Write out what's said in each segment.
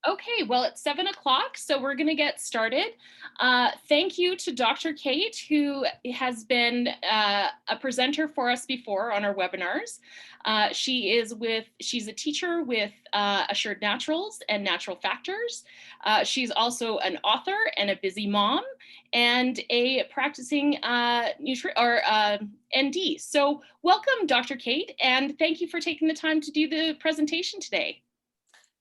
Okay, well, it's 7 o'clock, so we're going to get started. Thank you to Dr. Kate, who has been a presenter for us before on our webinars. She's a teacher with Assured Naturals and Natural Factors. She's also an author and a busy mom and a practicing ND. So welcome, Dr. Kate, and thank you for taking the time to do the presentation today.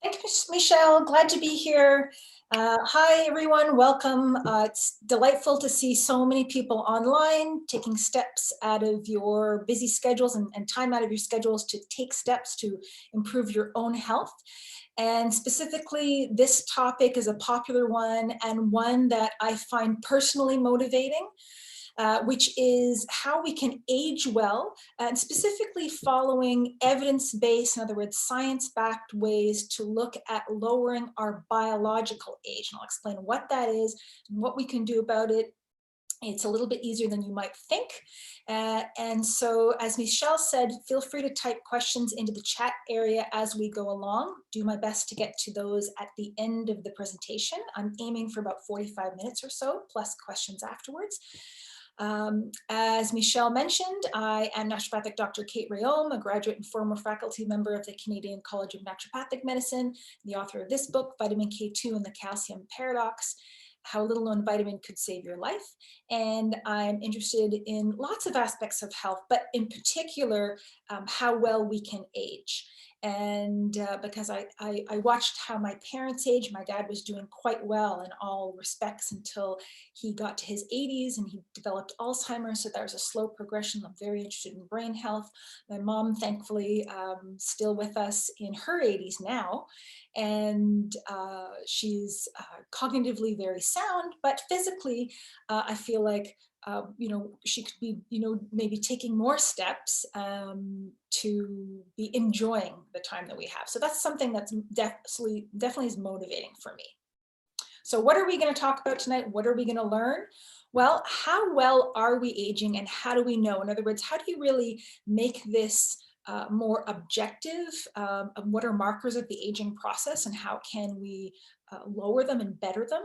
Thank you, Michelle. Glad to be here. Hi, everyone. Welcome. It's delightful to see so many people online taking steps out of your busy schedules and time out of your schedules to take steps to improve your own health. And specifically, this topic is a popular one and one that I find personally motivating. Which is how we can age well, and specifically following evidence-based, in other words, science-backed ways to look at lowering our biological age. And I'll explain what that is and what we can do about it. It's a little bit easier than you might think. And so, as Michelle said, feel free to type questions into the chat area as we go along. Do my best to get to those at the end of the presentation. I'm aiming for about 45 minutes or so, plus questions afterwards. As Michelle mentioned, I am Naturopathic Dr. Kate Rhéaume, a graduate and former faculty member of the Canadian College of Naturopathic Medicine, the author of this book, Vitamin K2 and the Calcium Paradox, How a Little Known Vitamin Could Save Your Life. And I'm interested in lots of aspects of health, but in particular, how well we can age. And because I watched how my parents aged, my dad was doing quite well in all respects until he got to his 80s and he developed Alzheimer's. So there was a slow progression. I'm very interested in brain health. My mom, thankfully, still with us in her 80s now. And she's cognitively very sound, but physically, I feel like she could be, maybe taking more steps to be enjoying the time that we have. So that's something that's definitely is motivating for me. So what are we going to talk about tonight? What are we going to learn? Well, how well are we aging and how do we know? In other words, how do you really make this more objective? What are markers of the aging process and how can we lower them and better them?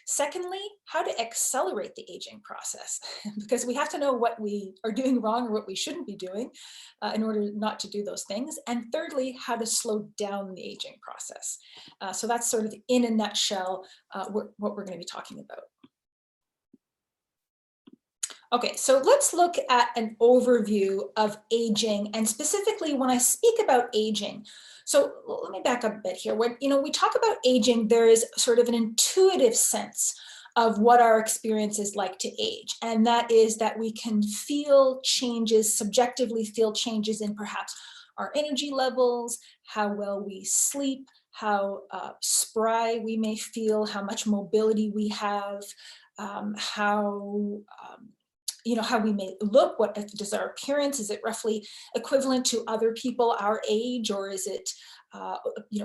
Secondly, how to accelerate the aging process, because we have to know what we are doing wrong or what we shouldn't be doing in order not to do those things. And thirdly, how to slow down the aging process. So that's sort of in a nutshell what we're going to be talking about. Okay, so let's look at an overview of aging, and specifically when I speak about aging. So let me back up a bit here. When we talk about aging, there is sort of an intuitive sense of what our experience is like to age, and that is that we can feel changes, subjectively feel changes in perhaps our energy levels, how well we sleep, how spry we may feel, how much mobility we have, how we may look, what does our appearance, is it roughly equivalent to other people our age, or is it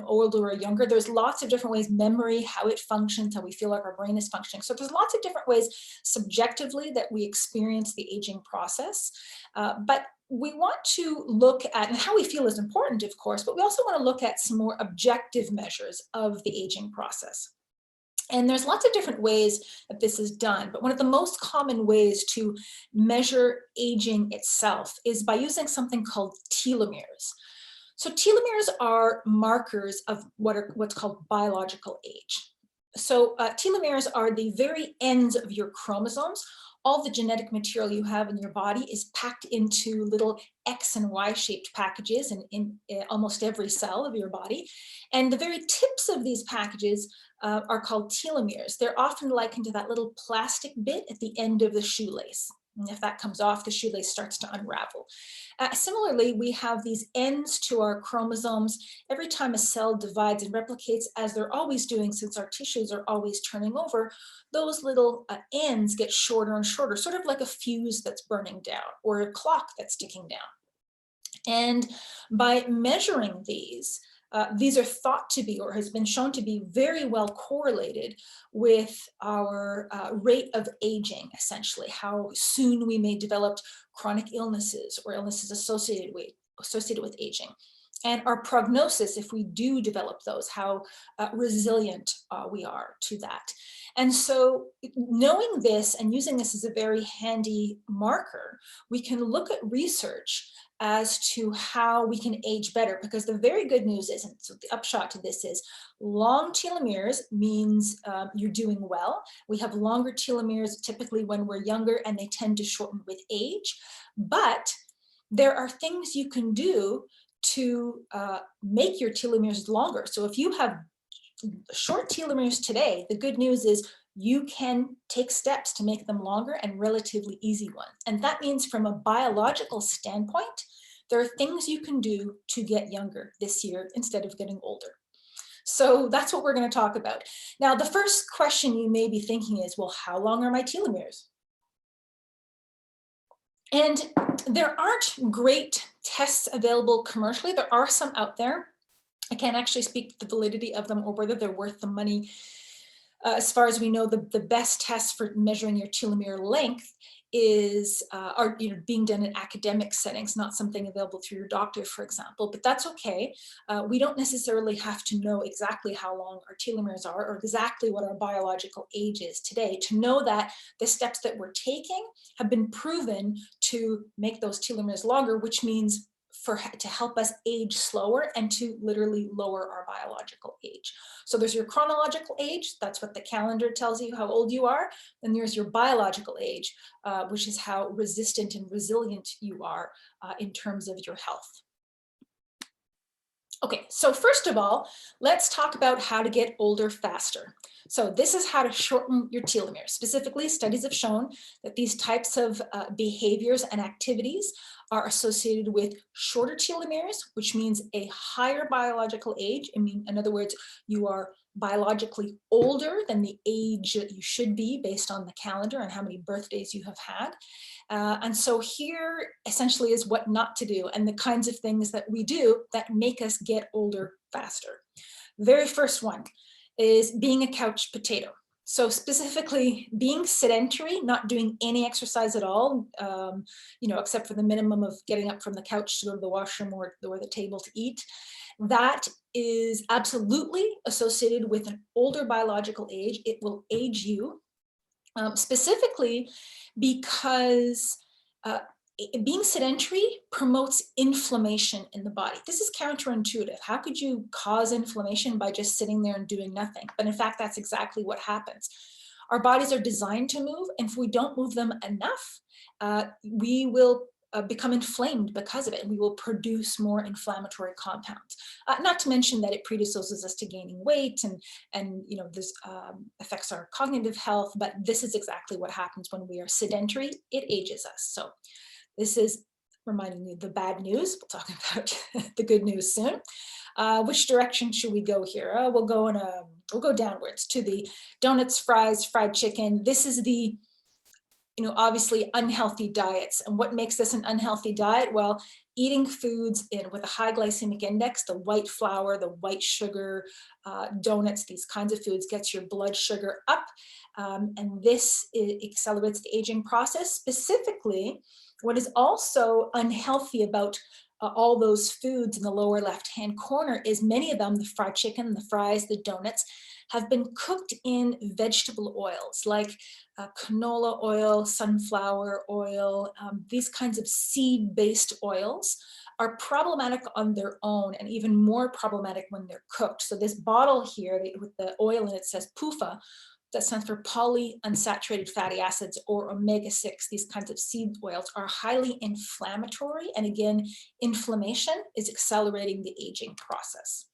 older or younger? There's lots of different ways, memory, how it functions, how we feel like our brain is functioning. So there's lots of different ways subjectively that we experience the aging process. But we want to look at, and how we feel is important, of course, but we also want to look at some more objective measures of the aging process. And there's lots of different ways that this is done, but one of the most common ways to measure aging itself is by using something called telomeres. So telomeres are markers of what's called biological age. So telomeres are the very ends of your chromosomes. All the genetic material you have in your body is packed into little X and Y shaped packages in almost every cell of your body. And the very tips of these packages are called telomeres. They're often likened to that little plastic bit at the end of the shoelace. And if that comes off, the shoelace starts to unravel. Similarly, we have these ends to our chromosomes. Every time a cell divides and replicates, as they're always doing since our tissues are always turning over, those little ends get shorter and shorter, sort of like a fuse that's burning down or a clock that's ticking down. And by measuring these are thought to be, or has been shown to be, very well correlated with our rate of aging, essentially, how soon we may develop chronic illnesses or illnesses associated with aging. and our prognosis if we do develop those, how resilient we are to that. And so knowing this and using this as a very handy marker, we can look at research as to how we can age better, because the very good news is, and so the upshot to this is, long telomeres means you're doing well. We have longer telomeres typically when we're younger, and they tend to shorten with age. But there are things you can do to make your telomeres longer. So if you have short telomeres today, the good news is you can take steps to make them longer, and relatively easy ones. And that means from a biological standpoint, there are things you can do to get younger this year instead of getting older. So that's what we're going to talk about. Now, the first question you may be thinking is, well, how long are my telomeres? And there aren't great tests available commercially. There are some out there. I can't actually speak to the validity of them or whether they're worth the money. As far as we know, the best tests for measuring your telomere length are being done in academic settings, not something available through your doctor, for example. But that's okay. We don't necessarily have to know exactly how long our telomeres are or exactly what our biological age is today to know that the steps that we're taking have been proven to make those telomeres longer, which means to help us age slower and to literally lower our biological age. So there's your chronological age, that's what the calendar tells you how old you are. Then there's your biological age, which is how resistant and resilient you are in terms of your health. Okay, so first of all, let's talk about how to get older faster. So this is how to shorten your telomeres. Specifically, studies have shown that these types of behaviors and activities are associated with shorter telomeres, which means a higher biological age. I mean, in other words, you are biologically older than the age that you should be based on the calendar and how many birthdays you have had. And so here essentially is what not to do and the kinds of things that we do that make us get older faster. Very first one is being a couch potato. So specifically being sedentary, not doing any exercise at all, except for the minimum of getting up from the couch to go to the washroom or the table to eat. That is absolutely associated with an older biological age. It will age you, specifically because being sedentary promotes inflammation in the body. This is counterintuitive. How could you cause inflammation by just sitting there and doing nothing? But in fact, that's exactly what happens. Our bodies are designed to move, and if we don't move them enough, we will become inflamed because of it, and we will produce more inflammatory compounds. Not to mention that it predisposes us to gaining weight, and this affects our cognitive health. But this is exactly what happens when we are sedentary. It ages us. So this is reminding me of the bad news. We'll talk about the good news soon. Which direction should we go here? We'll go downwards to the donuts, fries, fried chicken. This is the obviously unhealthy diets. And what makes this an unhealthy diet? Well, eating foods with a high glycemic index, the white flour, the white sugar, donuts, these kinds of foods gets your blood sugar up. And this accelerates the aging process. Specifically, what is also unhealthy about all those foods in the lower left-hand corner is many of them, the fried chicken, the fries, the donuts, have been cooked in vegetable oils like canola oil, sunflower oil. These kinds of seed-based oils are problematic on their own and even more problematic when they're cooked. So this bottle here with the oil in it says PUFA. That stands for polyunsaturated fatty acids, or omega-6. These kinds of seed oils are highly inflammatory. And again, inflammation is accelerating the aging process.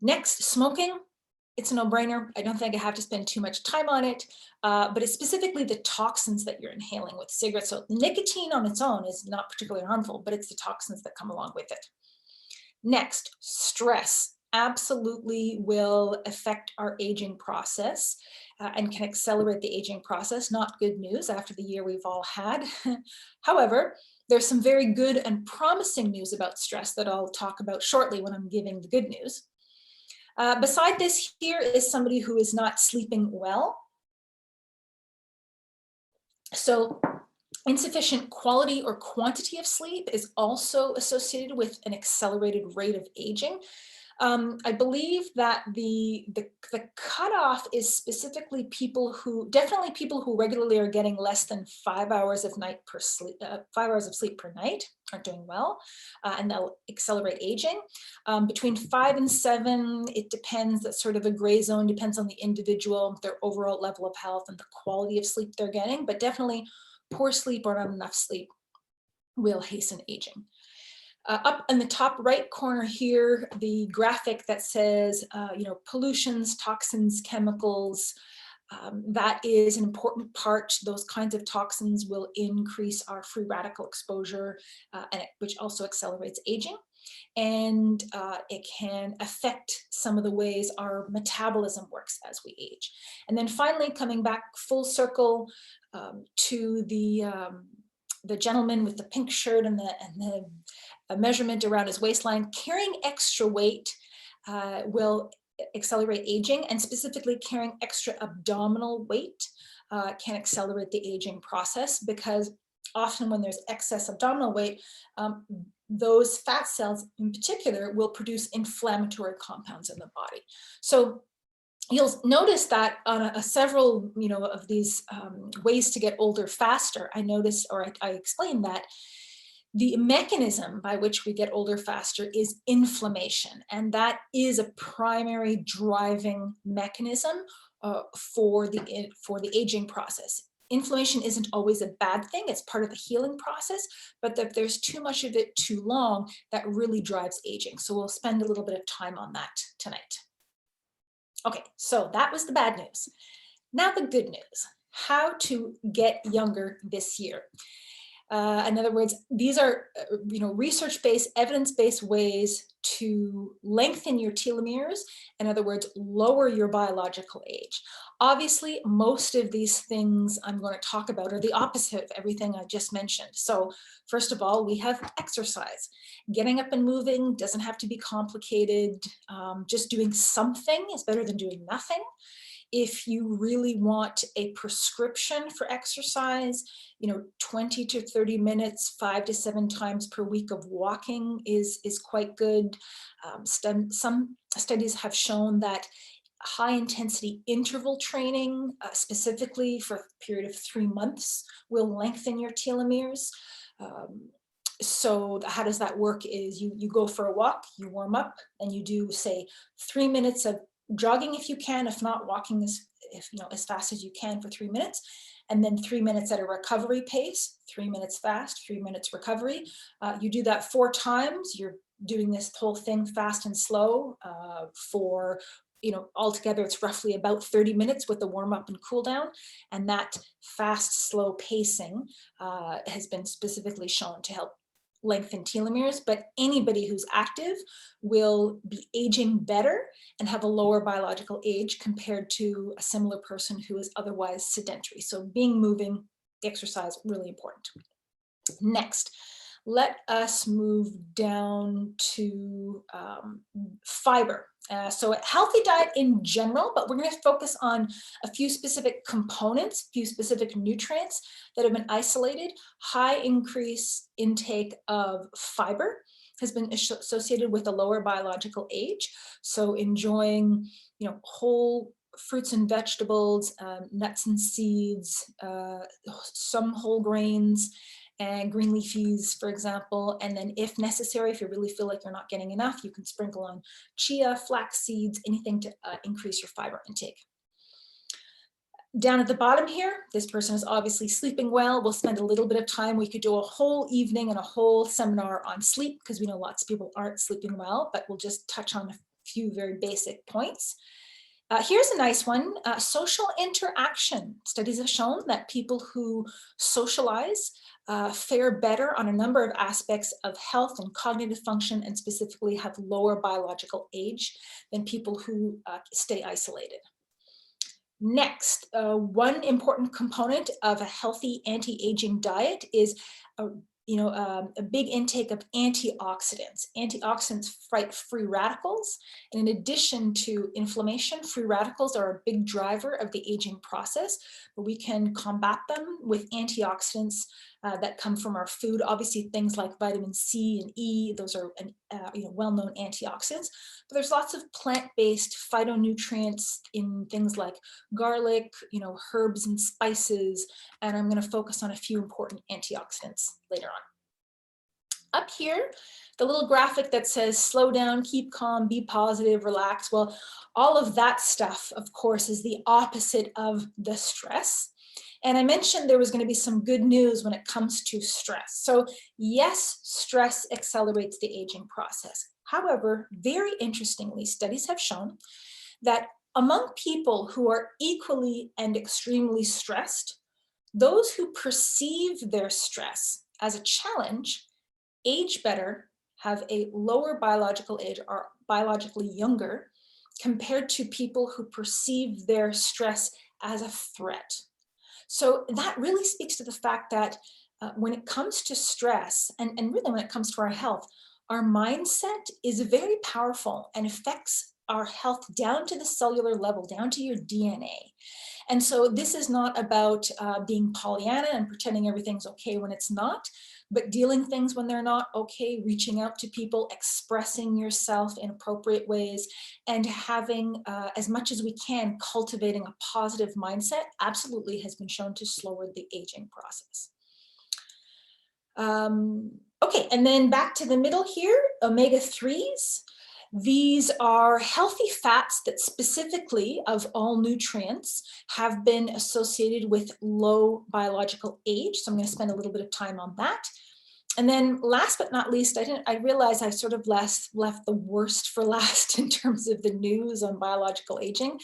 Next, smoking. It's a no-brainer. I don't think I have to spend too much time on it, but it's specifically the toxins that you're inhaling with cigarettes. So nicotine on its own is not particularly harmful, but it's the toxins that come along with it. Next, stress absolutely will affect our aging process and can accelerate the aging process. Not good news after the year we've all had. However, there's some very good and promising news about stress that I'll talk about shortly when I'm giving the good news. Beside this here is somebody who is not sleeping well. So Insufficient quality or quantity of sleep is also associated with an accelerated rate of aging. I believe that the cutoff is specifically definitely people who regularly are getting less than 5 hours of 5 hours of sleep per night aren't doing well, and they'll accelerate aging. Between 5 and 7, it depends. That's sort of a gray zone, depends on the individual, their overall level of health and the quality of sleep they're getting, but definitely poor sleep or not enough sleep will hasten aging. Up in the top right corner here, the graphic that says, pollutions, toxins, chemicals, that is an important part. Those kinds of toxins will increase our free radical exposure, which also accelerates aging. And it can affect some of the ways our metabolism works as we age. And then finally, coming back full circle to the gentleman with the pink shirt and the measurement around his waistline, carrying extra weight will accelerate aging, and specifically carrying extra abdominal weight can accelerate the aging process, because often when there's excess abdominal weight, those fat cells in particular will produce inflammatory compounds in the body. So you'll notice that on several, of these ways to get older faster, I explained that the mechanism by which we get older faster is inflammation, and that is a primary driving mechanism for the aging process. Inflammation isn't always a bad thing, it's part of the healing process, but if there's too much of it too long, that really drives aging. So we'll spend a little bit of time on that tonight. Okay, so that was the bad news. Now the good news, how to get younger this year. In other words, these are research-based, evidence-based ways to lengthen your telomeres. In other words, lower your biological age. Obviously, most of these things I'm going to talk about are the opposite of everything I just mentioned. So first of all, we have exercise. Getting up and moving doesn't have to be complicated. Just doing something is better than doing nothing. If you really want a prescription for exercise, 20 to 30 minutes, 5 to 7 times per week of walking is quite good. Some studies have shown that high intensity interval training, specifically for a period of 3 months, will lengthen your telomeres. So how does that work is you go for a walk, you warm up, and you do, say, 3 minutes of jogging if you can, if not walking as fast as you can for 3 minutes, and then 3 minutes at a recovery pace, 3 minutes fast, 3 minutes recovery. You do that 4 times. You're doing this whole thing fast and slow for, altogether it's roughly about 30 minutes with the warm up and cool down. And that fast, slow pacing has been specifically shown to help lengthen telomeres, but anybody who's active will be aging better and have a lower biological age compared to a similar person who is otherwise sedentary. So moving, exercise, really important. Next, let us move down to fiber. So a healthy diet in general, but we're going to focus on a few specific components, a few specific nutrients that have been isolated. High increase intake of fiber has been associated with a lower biological age. So enjoying, whole fruits and vegetables, nuts and seeds, some whole grains, and green leafies, for example. And then if necessary, if you really feel like you're not getting enough, you can sprinkle on chia, flax seeds, anything to increase your fiber intake. Down at the bottom here, this person is obviously sleeping well. We'll spend a little bit of time. We could do a whole evening and a whole seminar on sleep, because we know lots of people aren't sleeping well, but we'll just touch on a few very basic points. Here's a nice one, social interaction. Studies have shown that people who socialize fare better on a number of aspects of health and cognitive function, and specifically have lower biological age than people who stay isolated. Next, one important component of a healthy anti-aging diet is a big intake of antioxidants. Antioxidants fight free radicals. And in addition to inflammation, free radicals are a big driver of the aging process, but we can combat them with antioxidants that come from our food. Obviously, things like vitamin C and E, those are well-known antioxidants. But there's lots of plant-based phytonutrients in things like garlic, herbs and spices, and I'm going to focus on a few important antioxidants later on. Up here, the little graphic that says slow down, keep calm, be positive, relax. Well, all of that stuff, of course, is the opposite of the stress. And I mentioned there was going to be some good news when it comes to stress. So yes, stress accelerates the aging process. However, very interestingly, studies have shown that among people who are equally and extremely stressed, those who perceive their stress as a challenge age better, have a lower biological age, are biologically younger, compared to people who perceive their stress as a threat. So that really speaks to the fact that when it comes to stress, and really when it comes to our health, our mindset is very powerful and affects our health down to the cellular level, down to your DNA. And so this is not about being Pollyanna and pretending everything's okay when it's not, but dealing things when they're not okay, reaching out to people, expressing yourself in appropriate ways, and having, as much as we can, cultivating a positive mindset absolutely has been shown to slow the aging process. Okay, and then back to the middle here, omega-3s. These are healthy fats that specifically, of all nutrients, have been associated with low biological age. So I'm going to spend a little bit of time on that. And then last but not least, I realized I sort of left the worst for last in terms of the news on biological aging,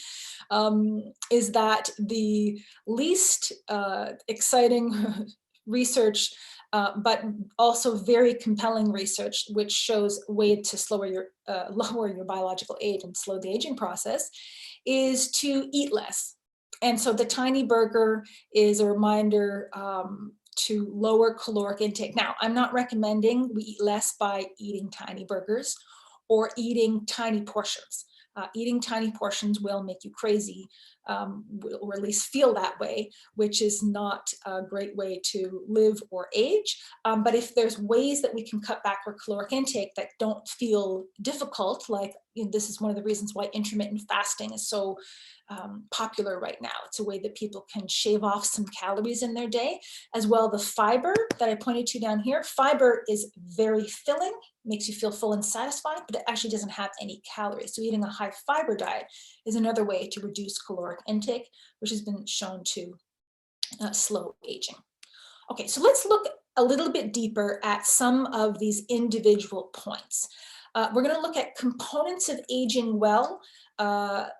is that the least exciting research, but also very compelling research, which shows a way to lower your biological age and slow the aging process, is to eat less. And so the tiny burger is a reminder to lower caloric intake. Now, I'm not recommending we eat less by eating tiny burgers or eating tiny portions. Eating tiny portions will make you crazy, or at least feel that way, which is not a great way to live or age. But if there's ways that we can cut back our caloric intake that don't feel difficult, like this is one of the reasons why intermittent fasting is so popular right now. It's a way that people can shave off some calories in their day. As well, the fiber that I pointed to down here, fiber is very filling, makes you feel full and satisfied, but it actually doesn't have any calories. So eating a high fiber diet is another way to reduce caloric intake, which has been shown to slow aging. Okay, so let's look a little bit deeper at some of these individual points. We're going to look at components of aging well.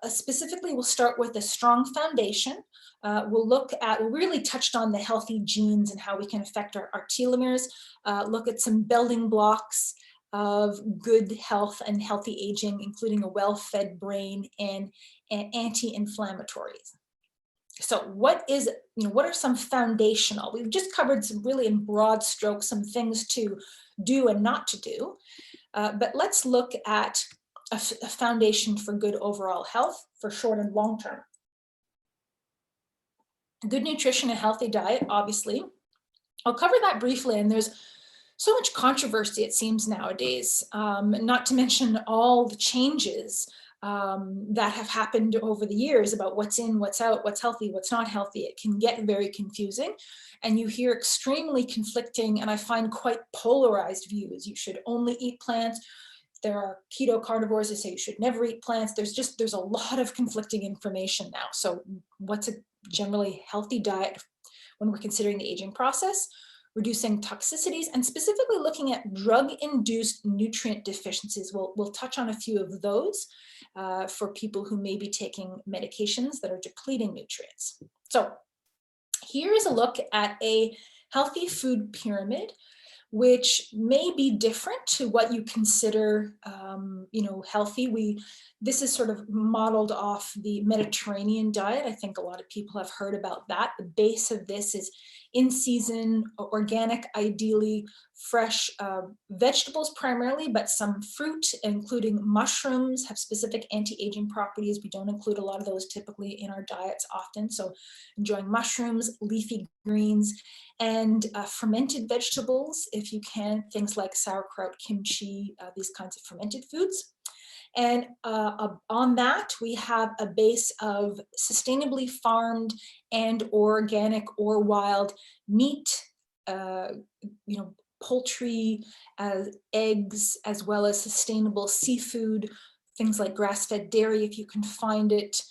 Specifically, we'll start with a strong foundation. We really touched on the healthy genes and how we can affect our telomeres, look at some building blocks of good health and healthy aging, including a well-fed brain and anti-inflammatories. So what are some foundational? We've just covered some really in broad strokes, some things to do and not to do. But let's look at a foundation for good overall health for short and long term. Good nutrition and healthy diet, obviously. I'll cover that briefly, and there's so much controversy, it seems, nowadays, not to mention all the changes that have happened over the years about what's in, what's out, what's healthy, what's not healthy. It can get very confusing, and you hear extremely conflicting, and I find quite polarized views. You should only eat plants. There are keto carnivores that say you should never eat plants. There's a lot of conflicting information now. So what's a generally healthy diet when we're considering the aging process? Reducing toxicities, and specifically looking at drug-induced nutrient deficiencies. We'll touch on a few of those for people who may be taking medications that are depleting nutrients. So here's a look at a healthy food pyramid, which may be different to what you consider, healthy. This is sort of modeled off the Mediterranean diet. I think a lot of people have heard about that. The base of this is in season, organic, ideally fresh vegetables primarily, but some fruit, including mushrooms, have specific anti-aging properties. We don't include a lot of those typically in our diets often. So enjoying mushrooms, leafy greens, and fermented vegetables, if you can, things like sauerkraut, kimchi, these kinds of fermented foods. And on that, we have a base of sustainably farmed and organic or wild meat, poultry, eggs, as well as sustainable seafood, things like grass-fed dairy if you can find it.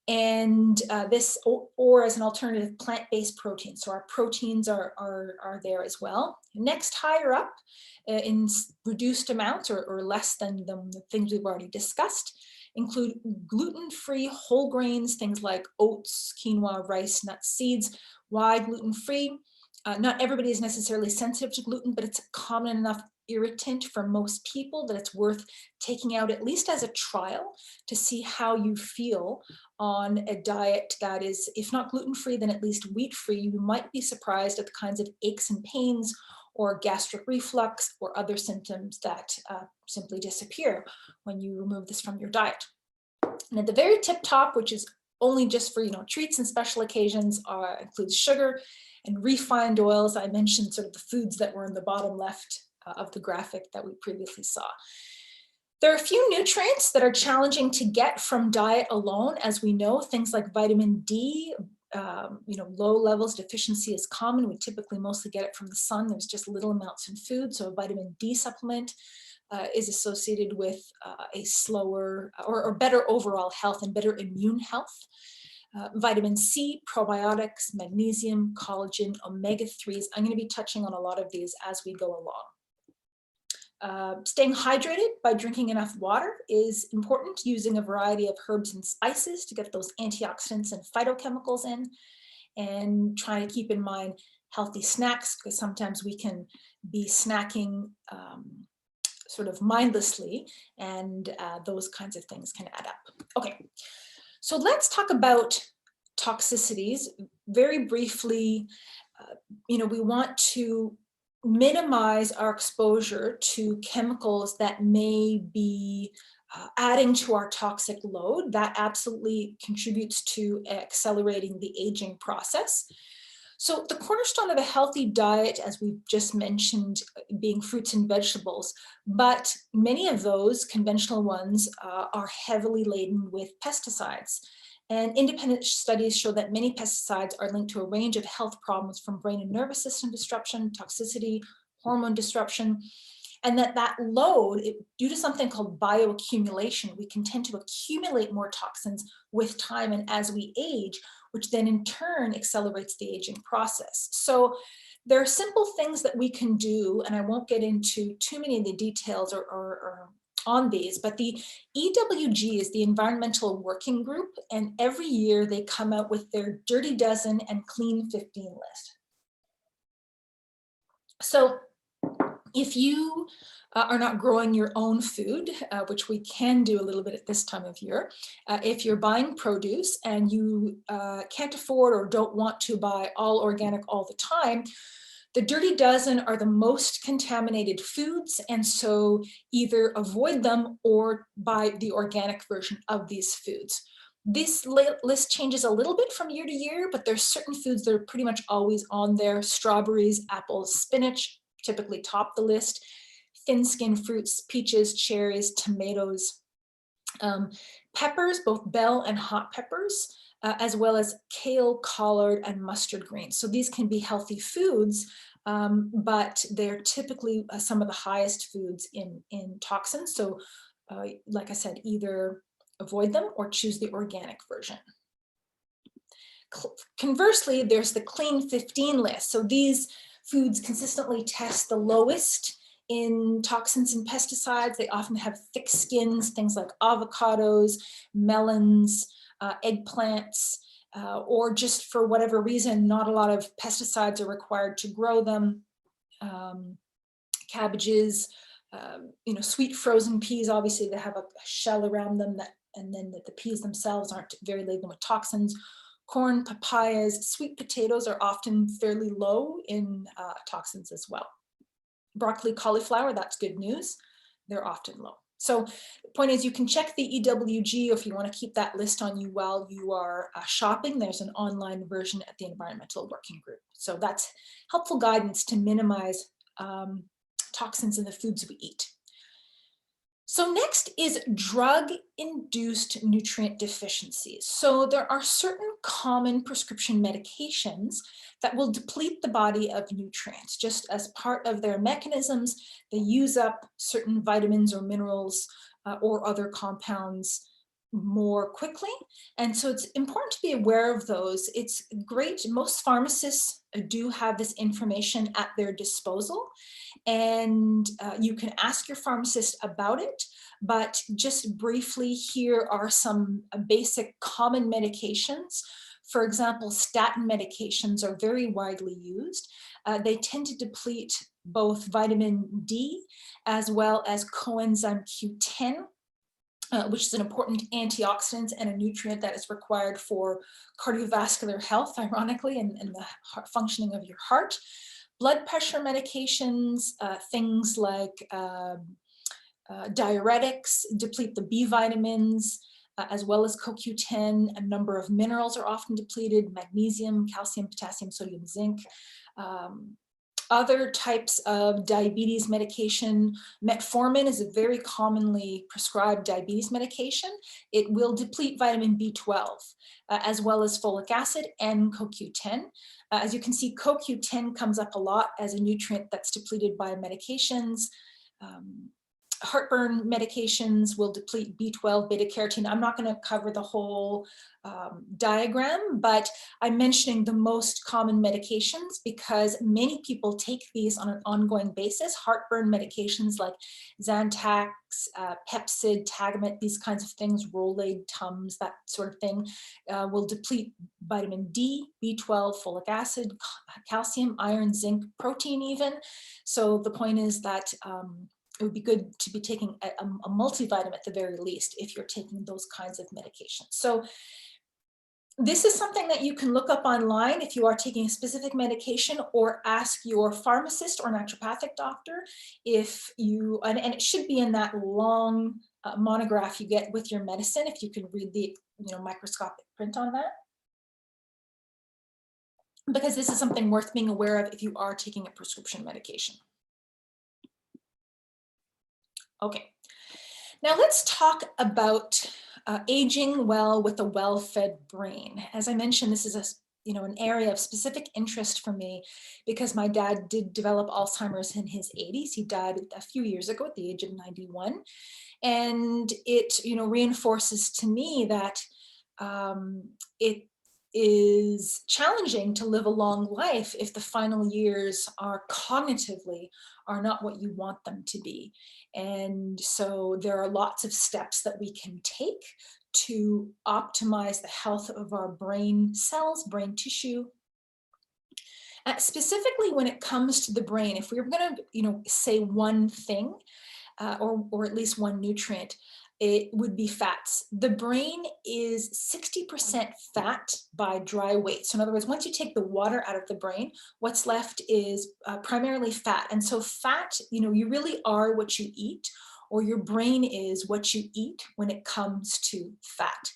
And this, or as an alternative, plant-based protein. So our proteins are there as well. Next, higher up in reduced amounts or less than the things we've already discussed, include gluten-free whole grains, things like oats, quinoa, rice, nuts, seeds. Why gluten-free? Not everybody is necessarily sensitive to gluten, but it's a common enough irritant for most people that it's worth taking out, at least as a trial, to see how you feel on a diet that is, if not gluten-free, then at least wheat-free. You might be surprised at the kinds of aches and pains or gastric reflux or other symptoms that simply disappear when you remove this from your diet. And at the very tip top, which is only just for treats and special occasions, includes sugar and refined oils. I mentioned sort of the foods that were in the bottom left of the graphic that we previously saw. There are a few nutrients that are challenging to get from diet alone. As we know, things like vitamin D, low levels, deficiency is common. We typically mostly get it from the sun. There's just little amounts in food. So a vitamin D supplement is associated with a slower or better overall health and better immune health. Vitamin C, probiotics, magnesium, collagen, omega-3s. I'm going to be touching on a lot of these as we go along. Staying hydrated by drinking enough water is important, using a variety of herbs and spices to get those antioxidants and phytochemicals in, and trying to keep in mind healthy snacks, because sometimes we can be snacking sort of mindlessly, and those kinds of things can add up. Okay, so let's talk about toxicities very briefly. We want to minimize our exposure to chemicals that may be adding to our toxic load. That absolutely contributes to accelerating the aging process. So the cornerstone of a healthy diet, as we've just mentioned, being fruits and vegetables, but many of those conventional ones are heavily laden with pesticides. And independent studies show that many pesticides are linked to a range of health problems, from brain and nervous system disruption, toxicity, hormone disruption, and that load, due to something called bioaccumulation, we can tend to accumulate more toxins with time and as we age, which then in turn accelerates the aging process. So there are simple things that we can do, and I won't get into too many of the details or on these, but the EWG is the Environmental Working Group, and every year they come out with their Dirty Dozen and Clean 15 list. So if you are not growing your own food, which we can do a little bit at this time of year, if you're buying produce and you can't afford or don't want to buy all organic all the time, the Dirty Dozen are the most contaminated foods, and so either avoid them or buy the organic version of these foods. This list changes a little bit from year to year, but there's certain foods that are pretty much always on there. Strawberries, apples, spinach typically top the list. Thin-skinned fruits, peaches, cherries, tomatoes, peppers, both bell and hot peppers, as well as kale, collard, and mustard greens. So these can be healthy foods, but they're typically some of the highest foods in toxins. So like I said, either avoid them or choose the organic version. Conversely, there's the Clean 15 list. So these foods consistently test the lowest in toxins and pesticides. They often have thick skins, things like avocados, melons, eggplants, or just for whatever reason, not a lot of pesticides are required to grow them. Cabbages, sweet frozen peas, obviously they have a shell around them, and then the peas themselves aren't very laden with toxins. corn, papayas, sweet potatoes are often fairly low in toxins as well. Broccoli, cauliflower, that's good news. They're often low. So the point is, you can check the EWG if you want to keep that list on you while you are shopping. There's an online version at the Environmental Working Group. So that's helpful guidance to minimize toxins in the foods we eat. So next is drug-induced nutrient deficiencies. So there are certain common prescription medications that will deplete the body of nutrients. Just as part of their mechanisms, they use up certain vitamins or minerals or other compounds more quickly. And so it's important to be aware of those. It's great. Most pharmacists do have this information at their disposal, and you can ask your pharmacist about it. But just briefly, here are some basic common medications. For example, statin medications are very widely used. They tend to deplete both vitamin D as well as coenzyme Q10, which is an important antioxidant and a nutrient that is required for cardiovascular health, ironically, and the functioning of your heart. Blood pressure medications, things like diuretics deplete the B vitamins, as well as CoQ10. A number of minerals are often depleted: magnesium, calcium, potassium, sodium, zinc. Other types of diabetes medication, metformin is a very commonly prescribed diabetes medication. It will deplete vitamin B12, as well as folic acid and CoQ10. As you can see, CoQ10 comes up a lot as a nutrient that's depleted by medications. Heartburn medications will deplete B12, beta carotene. I'm not going to cover the whole diagram, but I'm mentioning the most common medications because many people take these on an ongoing basis. Heartburn medications like Zantac, Pepcid, Tagamet, these kinds of things, Rolaic, Tums, that sort of thing, will deplete vitamin D, B12, folic acid, calcium, iron, zinc, protein even. So the point is that it would be good to be taking a multivitamin at the very least if you're taking those kinds of medications. So this is something that you can look up online if you are taking a specific medication, or ask your pharmacist or naturopathic doctor if you, and it should be in that long monograph you get with your medicine, if you can read the microscopic print on that. Because this is something worth being aware of if you are taking a prescription medication. Okay, now let's talk about aging well with a well-fed brain. As I mentioned, this is an area of specific interest for me because my dad did develop Alzheimer's in his 80s. He died a few years ago at the age of 91. And it reinforces to me that it is challenging to live a long life if the final years are cognitively are not what you want them to be. And so there are lots of steps that we can take to optimize the health of our brain cells, brain tissue. Specifically when it comes to the brain, if we were going to say one thing or at least one nutrient, it would be fats. The brain is 60% fat by dry weight. So in other words, once you take the water out of the brain, what's left is primarily fat. And so fat, you really are what you eat, or your brain is what you eat when it comes to fat.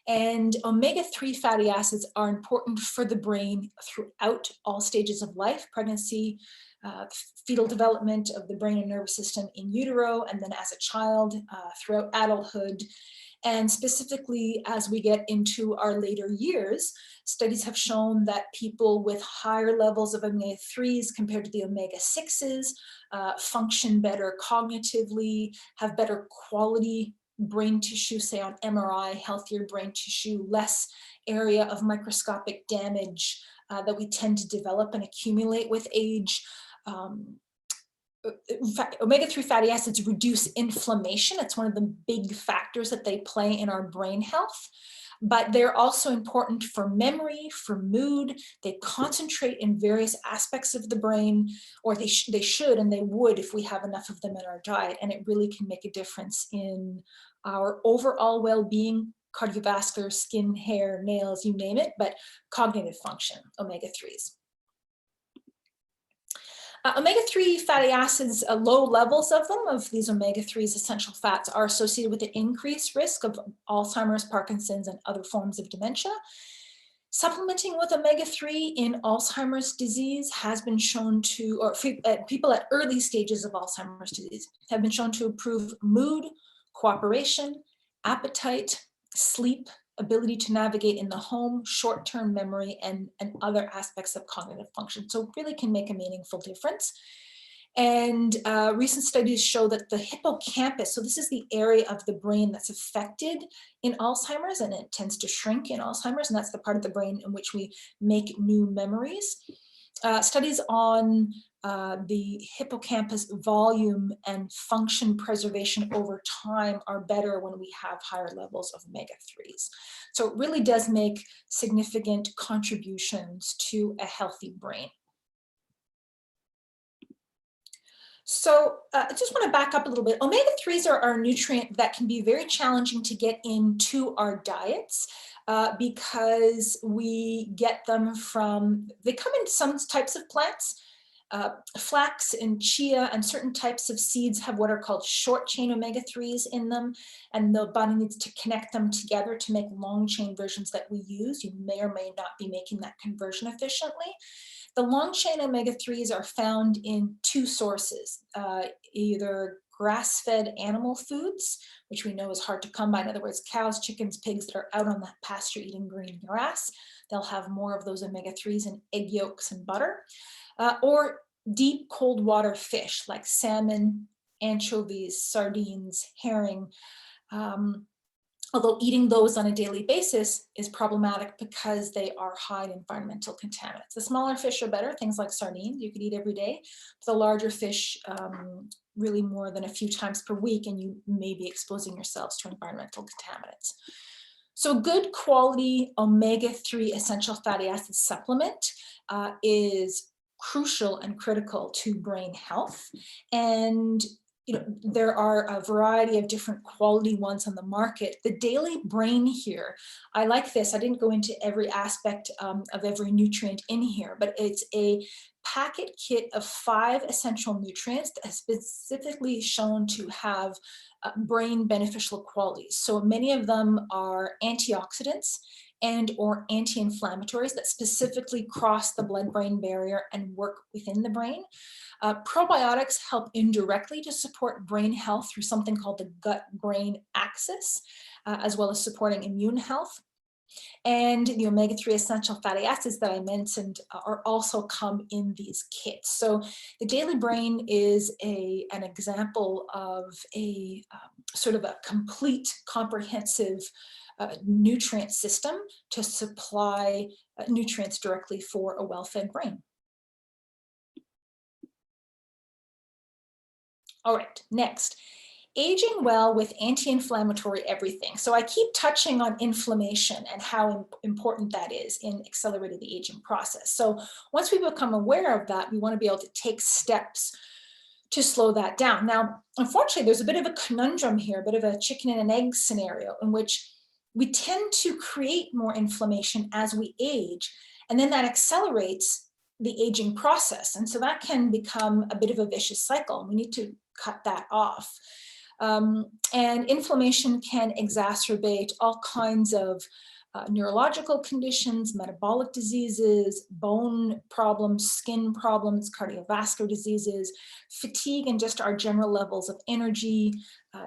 And omega-3 fatty acids are important for the brain throughout all stages of life: pregnancy, fetal development of the brain and nervous system in utero, and then as a child, throughout adulthood. And specifically, as we get into our later years, studies have shown that people with higher levels of omega-3s compared to the omega-6s function better cognitively, have better quality brain tissue, say on MRI, healthier brain tissue, less area of microscopic damage that we tend to develop and accumulate with age. Omega-3 fatty acids reduce inflammation. It's one of the big factors that they play in our brain health. But they're also important for memory, for mood. They concentrate in various aspects of the brain, or they should and they would if we have enough of them in our diet. And it really can make a difference in our overall well-being, cardiovascular, skin, hair, nails, you name it, but cognitive function, omega-3s. Omega-3 fatty acids, low levels of them, of these omega-3s essential fats, are associated with an increased risk of Alzheimer's, Parkinson's, and other forms of dementia. Supplementing with omega-3 in Alzheimer's disease has been shown to, or people at early stages of Alzheimer's disease have been shown to improve mood, cooperation, appetite, sleep, ability to navigate in the home, short-term memory, and other aspects of cognitive function. So it really can make a meaningful difference. And recent studies show that the hippocampus, so this is the area of the brain that's affected in Alzheimer's, and it tends to shrink in Alzheimer's, and that's the part of the brain in which we make new memories. Studies on the hippocampus volume and function preservation over time are better when we have higher levels of omega-3s. So it really does make significant contributions to a healthy brain. So I just want to back up a little bit. Omega-3s are a nutrient that can be very challenging to get into our diets because we get them from, they come in some types of plants. Flax and chia and certain types of seeds have what are called short chain omega-3s in them, and the body needs to connect them together to make long chain versions that we use. You may or may not be making that conversion efficiently. The long chain omega-3s are found in two sources, either grass-fed animal foods, which we know is hard to come by. In other words, cows, chickens, pigs that are out on that pasture eating green grass. They'll have more of those omega-3s in egg yolks and butter. Or deep cold water fish like salmon, anchovies, sardines, herring. Although eating those on a daily basis is problematic because they are high in environmental contaminants. The smaller fish are better, things like sardines you could eat every day. The larger fish, really more than a few times per week, and you may be exposing yourselves to environmental contaminants. So good quality omega-3 essential fatty acid supplement is crucial and critical to brain health. And there are a variety of different quality ones on the market. The Daily Brain here, I like this. I didn't go into every aspect of every nutrient in here, but it's a packet kit of 5 essential nutrients that is specifically shown to have brain beneficial qualities. So many of them are antioxidants and or anti-inflammatories that specifically cross the blood-brain barrier and work within the brain. Probiotics help indirectly to support brain health through something called the gut-brain axis, as well as supporting immune health. And the omega-3 essential fatty acids that I mentioned are also come in these kits. So the Daily Brain is an example of a sort of a complete, comprehensive nutrient system to supply nutrients directly for a well-fed brain. All right, next, aging well with anti-inflammatory everything. So I keep touching on inflammation and how important that is in accelerating the aging process. So once we become aware of that, we want to be able to take steps to slow that down. Now, unfortunately, there's a bit of a conundrum here, a bit of a chicken and an egg scenario in which we tend to create more inflammation as we age, and then that accelerates the aging process. And so that can become a bit of a vicious cycle. We need to cut that off. And inflammation can exacerbate all kinds of neurological conditions, metabolic diseases, bone problems, skin problems, cardiovascular diseases, fatigue, and just our general levels of energy,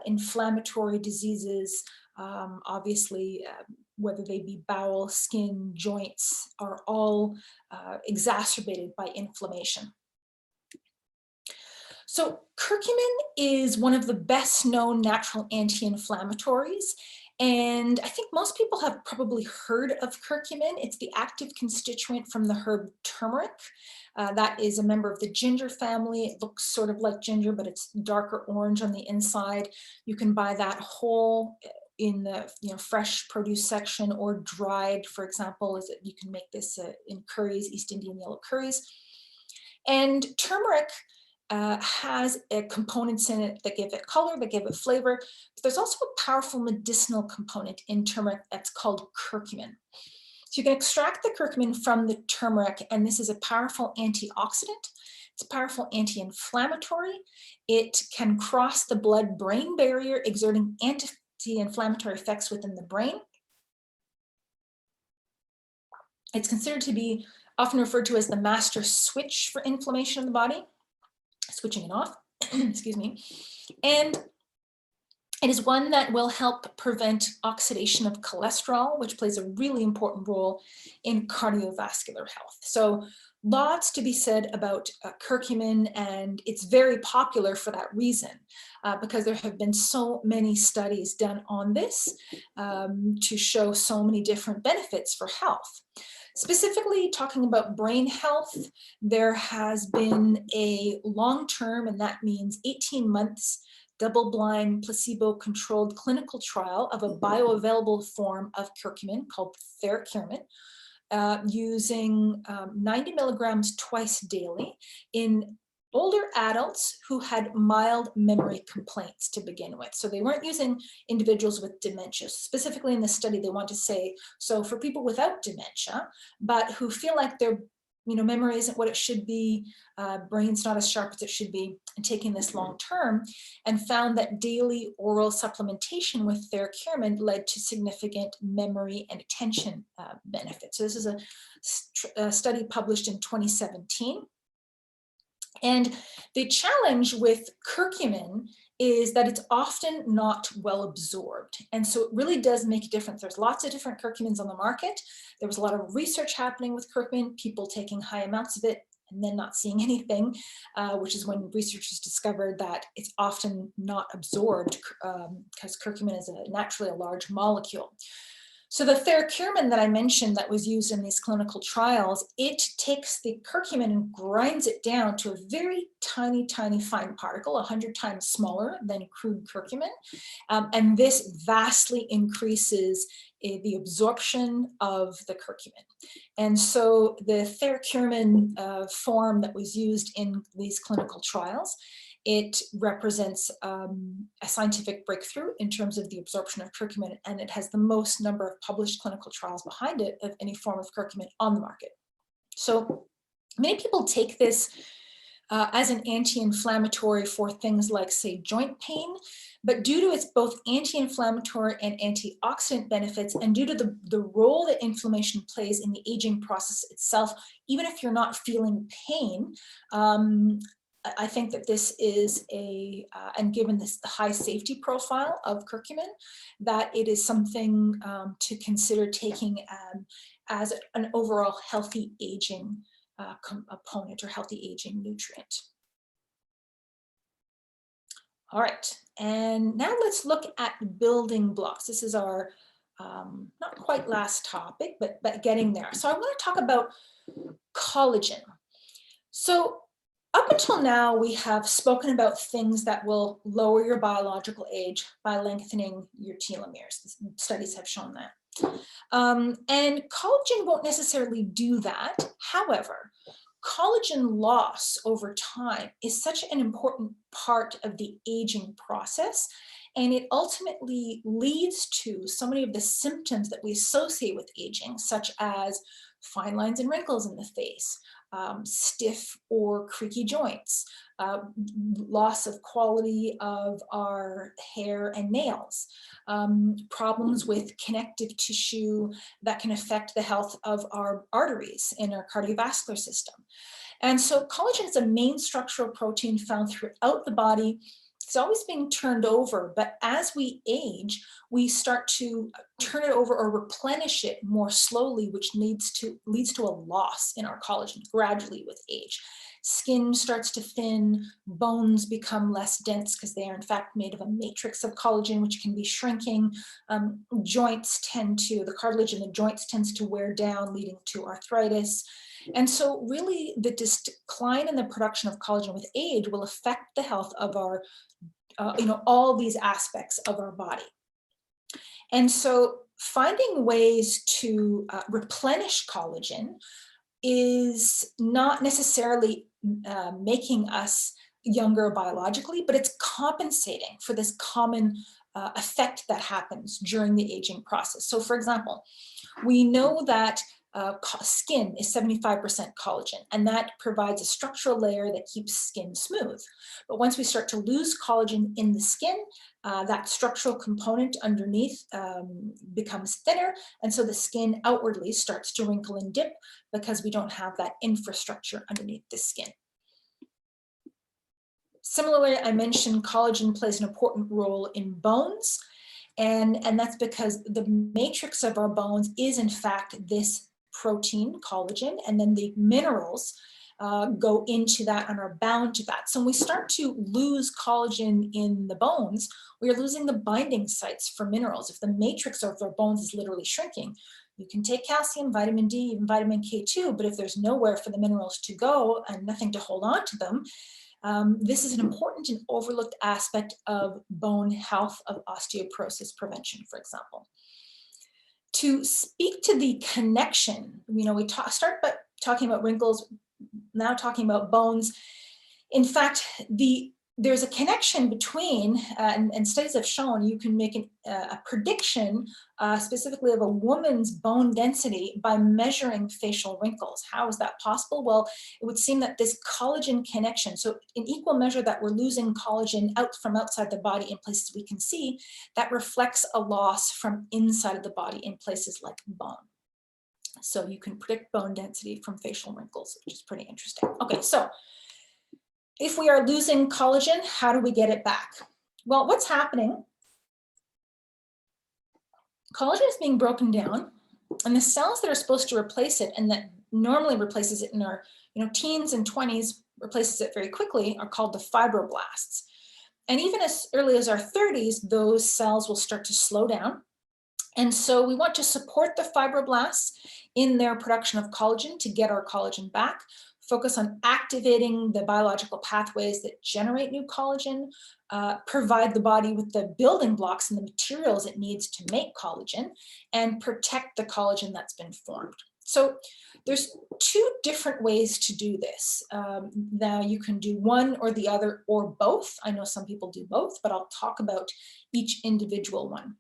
inflammatory diseases, obviously, whether they be bowel, skin, joints, are all exacerbated by inflammation. So curcumin is one of the best known natural anti-inflammatories. And I think most people have probably heard of curcumin. It's the active constituent from the herb turmeric. That is a member of the ginger family. It looks sort of like ginger, but it's darker orange on the inside. You can buy that whole in the fresh produce section, or dried, for example. You can make this in curries, East Indian yellow curries. And turmeric has components in it that give it color, that give it flavor. But there's also a powerful medicinal component in turmeric that's called curcumin. So you can extract the curcumin from the turmeric, and this is a powerful antioxidant. It's a powerful anti-inflammatory. It can cross the blood-brain barrier, exerting anti-inflammatory effects within the brain. It's considered to be often referred to as the master switch for inflammation in the body, switching it off, excuse me. And it is one that will help prevent oxidation of cholesterol, which plays a really important role in cardiovascular health. So lots to be said about curcumin, and it's very popular for that reason, because there have been so many studies done on this to show so many different benefits for health. Specifically talking about brain health, there has been a long-term, and that means 18 months, double-blind, placebo-controlled clinical trial of a bioavailable form of curcumin called theracurmin, using 90 milligrams twice daily in older adults who had mild memory complaints to begin with. So they weren't using individuals with dementia. Specifically in this study, they want to say, so for people without dementia, but who feel like their memory isn't what it should be, brain's not as sharp as it should be, and taking this long term, and found that daily oral supplementation with theracurmin led to significant memory and attention benefits. So this is a study published in 2017. And the challenge with curcumin is that it's often not well absorbed. And so it really does make a difference. There's lots of different curcumins on the market. There was a lot of research happening with curcumin, people taking high amounts of it and then not seeing anything, which is when researchers discovered that it's often not absorbed because curcumin is naturally a large molecule. So the theracurmin that I mentioned that was used in these clinical trials, it takes the curcumin and grinds it down to a very tiny, tiny fine particle, 100 times smaller than crude curcumin. And this vastly increases the absorption of the curcumin. And so the theracurmin form that was used in these clinical trials, it represents a scientific breakthrough in terms of the absorption of curcumin, and it has the most number of published clinical trials behind it of any form of curcumin on the market. So many people take this as an anti-inflammatory for things like, say, joint pain, but due to its both anti-inflammatory and antioxidant benefits, and due to the role that inflammation plays in the aging process itself, even if you're not feeling pain, I think that this is and given this high safety profile of curcumin, that it is something to consider taking as an overall healthy aging component or healthy aging nutrient. All right, and now let's look at building blocks. This is our not quite last topic, but getting there. So I want to talk about collagen. So up until now, we have spoken about things that will lower your biological age by lengthening your telomeres. Studies have shown that. And collagen won't necessarily do that. However, collagen loss over time is such an important part of the aging process, and it ultimately leads to so many of the symptoms that we associate with aging, such as fine lines and wrinkles in the face, stiff or creaky joints, loss of quality of our hair and nails, problems with connective tissue that can affect the health of our arteries in our cardiovascular system. And so collagen is a main structural protein found throughout the body. It's always being turned over, but as we age, we start to turn it over or replenish it more slowly, which leads to a loss in our collagen gradually with age. Skin starts to thin, bones become less dense because they are in fact made of a matrix of collagen, which can be shrinking. The cartilage in the joints tends to wear down, leading to arthritis. And so really the decline in the production of collagen with age will affect the health of our, all these aspects of our body. And so finding ways to replenish collagen is not necessarily making us younger biologically, but it's compensating for this common effect that happens during the aging process. So for example, we know that skin is 75% collagen, and that provides a structural layer that keeps skin smooth. But once we start to lose collagen in the skin, that structural component underneath becomes thinner, and so the skin outwardly starts to wrinkle and dip because we don't have that infrastructure underneath the skin. Similarly, I mentioned collagen plays an important role in bones, and that's because the matrix of our bones is in fact this protein, collagen, and then the minerals go into that and are bound to that. So when we start to lose collagen in the bones, we are losing the binding sites for minerals. If the matrix of our bones is literally shrinking, you can take calcium, vitamin D, even vitamin K2, but if there's nowhere for the minerals to go and nothing to hold on to them, this is an important and overlooked aspect of bone health, of osteoporosis prevention, for example. To speak to the connection, we start by talking about wrinkles, now talking about bones. In fact, there's a connection between, and studies have shown, you can make a prediction specifically of a woman's bone density by measuring facial wrinkles. How is that possible? Well, it would seem that this collagen connection, so in equal measure that we're losing collagen from outside the body in places we can see, that reflects a loss from inside of the body in places like bone. So you can predict bone density from facial wrinkles, which is pretty interesting. Okay, so if we are losing collagen, how do we get it back? Well, what's happening? Collagen is being broken down, and the cells that are supposed to replace it and that normally replaces it in our teens and 20s, replaces it very quickly, are called the fibroblasts. And even as early as our 30s, those cells will start to slow down. And so we want to support the fibroblasts in their production of collagen to get our collagen back, focus on activating the biological pathways that generate new collagen, provide the body with the building blocks and the materials it needs to make collagen, and protect the collagen that's been formed. So there's two different ways to do this. Now you can do one or the other or both. I know some people do both, but I'll talk about each individual one.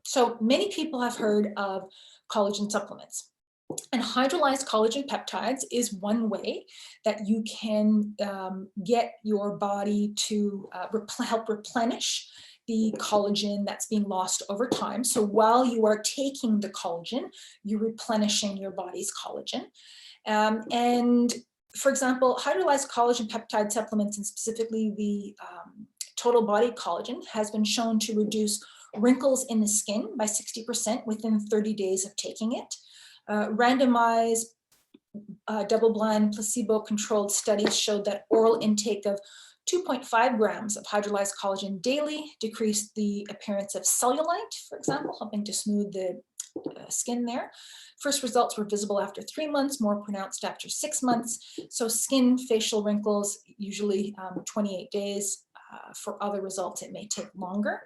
So many people have heard of collagen supplements. And hydrolyzed collagen peptides is one way that you can get your body to help replenish the collagen that's being lost over time. So while you are taking the collagen, you're replenishing your body's collagen. And for example, hydrolyzed collagen peptide supplements, and specifically the total body collagen, has been shown to reduce wrinkles in the skin by 60% within 30 days of taking it. Randomized, double-blind, placebo-controlled studies showed that oral intake of 2.5 grams of hydrolyzed collagen daily decreased the appearance of cellulite, for example, helping to smooth the skin there. First results were visible after 3 months, more pronounced after 6 months. So skin, facial wrinkles, usually 28 days. For other results, it may take longer.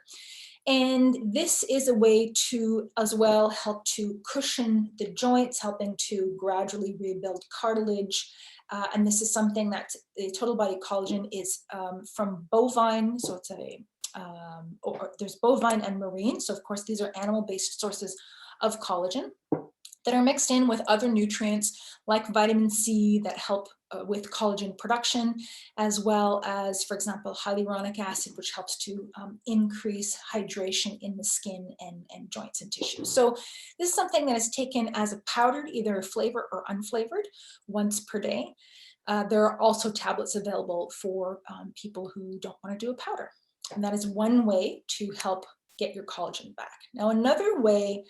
And this is a way to, as well, help to cushion the joints, helping to gradually rebuild cartilage. And this is something that the total body collagen is from bovine, so it's there's bovine and marine. So of course, these are animal-based sources of collagen that are mixed in with other nutrients like vitamin C that help with collagen production, as well as, for example, hyaluronic acid, which helps to increase hydration in the skin and joints and tissues. So this is something that is taken as a powdered, either flavored or unflavored, once per day. There are also tablets available for people who don't want to do a powder. And that is one way to help get your collagen back. Now, another way,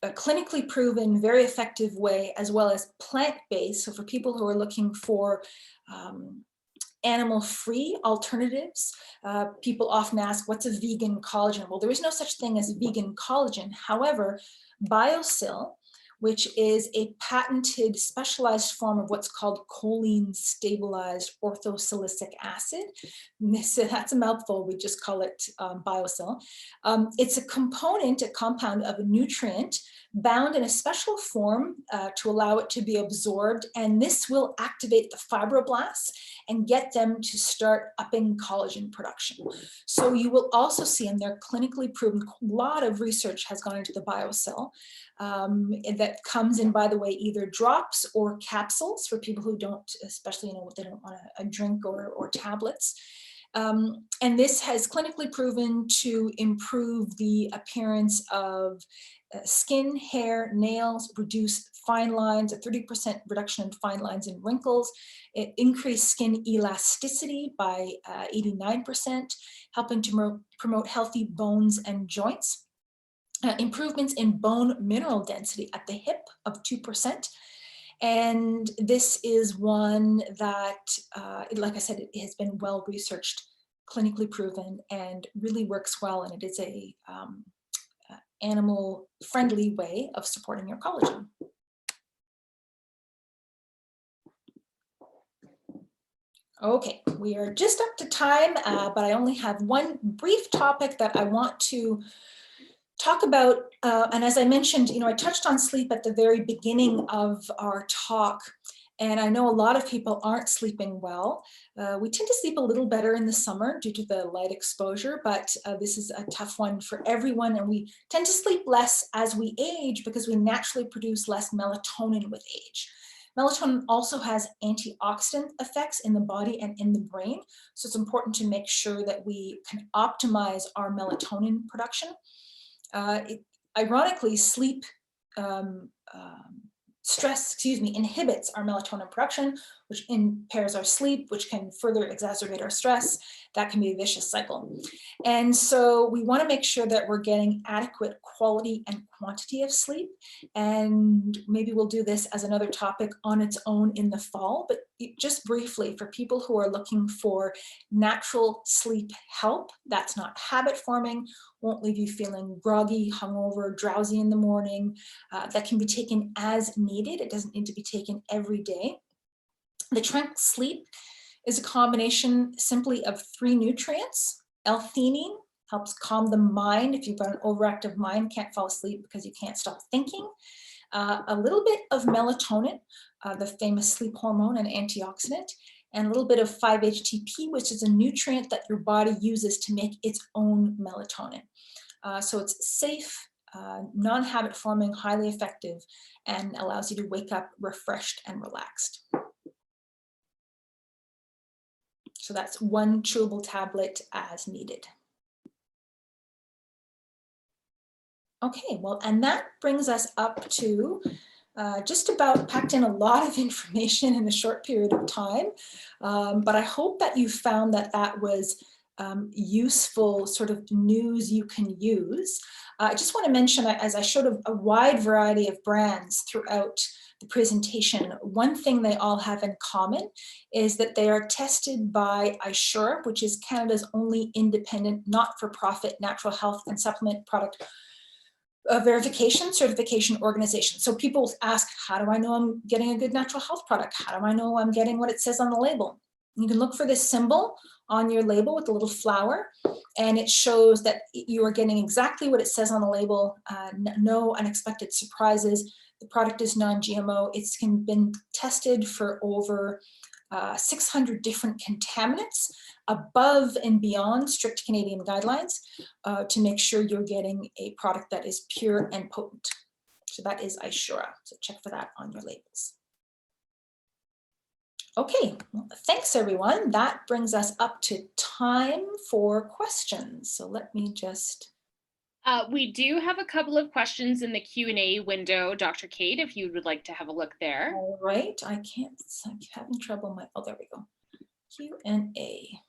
a clinically proven, very effective way, as well as plant-based. So for people who are looking for animal-free alternatives, people often ask, what's a vegan collagen? Well, there is no such thing as vegan collagen. However, BioSil, which is a patented specialized form of what's called choline stabilized orthosilicic acid. That's a mouthful, we just call it BioSil. It's a compound of a nutrient bound in a special form to allow it to be absorbed, and this will activate the fibroblasts and get them to start upping collagen production. So you will also see, and they're clinically proven, a lot of research has gone into the BioSil that comes in, by the way, either drops or capsules for people who don't, especially, they don't want a drink or tablets. And this has clinically proven to improve the appearance of skin, hair, nails, reduce fine lines, a 30% reduction in fine lines and wrinkles. It increased skin elasticity by 89%, helping to promote healthy bones and joints. Improvements in bone mineral density at the hip of 2%. And this is one that, like I said, it has been well researched, clinically proven, and really works well. And it is a animal-friendly way of supporting your collagen. Okay, we are just up to time, but I only have one brief topic that I want to talk about. And as I mentioned, I touched on sleep at the very beginning of our talk. And I know a lot of people aren't sleeping well. We tend to sleep a little better in the summer due to the light exposure, but this is a tough one for everyone. And we tend to sleep less as we age because we naturally produce less melatonin with age. Melatonin also has antioxidant effects in the body and in the brain. So it's important to make sure that we can optimize our melatonin production. Ironically, sleep inhibits our melatonin production, which impairs our sleep, which can further exacerbate our stress. That can be a vicious cycle. And so we want to make sure that we're getting adequate quality and quantity of sleep. And maybe we'll do this as another topic on its own in the fall, but just briefly, for people who are looking for natural sleep help, that's not habit forming, won't leave you feeling groggy, hungover, drowsy in the morning, that can be taken as needed. It doesn't need to be taken every day. The trunk sleep is a combination simply of 3 nutrients. L-theanine helps calm the mind. If you've got an overactive mind, can't fall asleep because you can't stop thinking. A little bit of melatonin, the famous sleep hormone and antioxidant, and a little bit of 5-HTP, which is a nutrient that your body uses to make its own melatonin. So it's safe, non-habit forming, highly effective, and allows you to wake up refreshed and relaxed. So that's 1 chewable tablet as needed. Okay, well, and that brings us up to just about packed in a lot of information in a short period of time. But I hope that you found that that was useful sort of news you can use. I just want to mention, as I showed a wide variety of brands throughout the presentation, one thing they all have in common is that they are tested by Ishura, which is Canada's only independent, not-for-profit natural health and supplement product certification organization. So people ask, how do I know I'm getting a good natural health product? How do I know I'm getting what it says on the label? You can look for this symbol on your label with a little flower, and it shows that you are getting exactly what it says on the label, no unexpected surprises. The product is non-GMO. It's been tested for over 600 different contaminants above and beyond strict Canadian guidelines to make sure you're getting a product that is pure and potent. So that is Ishura. So check for that on your labels. Okay, well, thanks everyone. That brings us up to time for questions. So let me just... we do have a couple of questions in the Q&A window, Dr. Kate, if you would like to have a look there. All right, I'm having trouble. Oh, there we go. Q&A.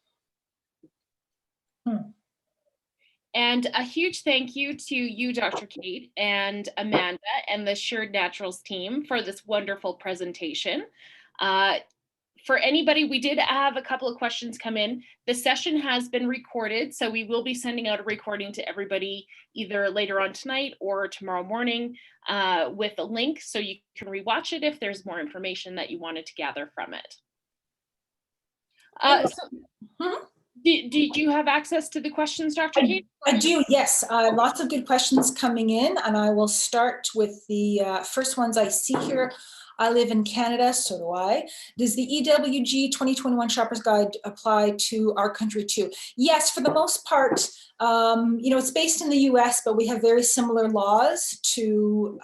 And a huge thank you to you, Dr. Kate, and Amanda and the Assured Naturals team for this wonderful presentation. for anybody, we did have a couple of questions come in. The session has been recorded, so we will be sending out a recording to everybody either later on tonight or tomorrow morning with a link, so you can rewatch it if there's more information that you wanted to gather from it. Did you have access to the questions, Dr. Kate? I do, yes. Lots of good questions coming in, and I will start with the first ones I see here. I live in Canada, so do I. Does the EWG 2021 Shopper's Guide apply to our country too? Yes, for the most part. It's based in the US, but we have very similar laws to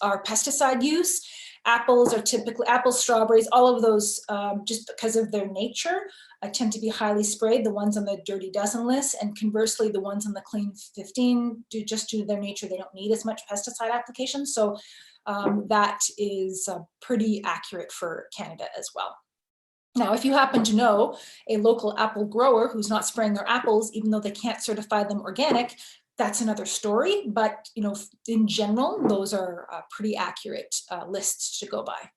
our pesticide use. Apples, strawberries, all of those, just because of their nature, tend to be highly sprayed, the ones on the dirty dozen list, and conversely, the ones on the clean 15, due to their nature, they don't need as much pesticide application. So that is pretty accurate for Canada as well. Now, if you happen to know a local apple grower who's not spraying their apples, even though they can't certify them organic, that's another story. But in general, those are pretty accurate lists to go by.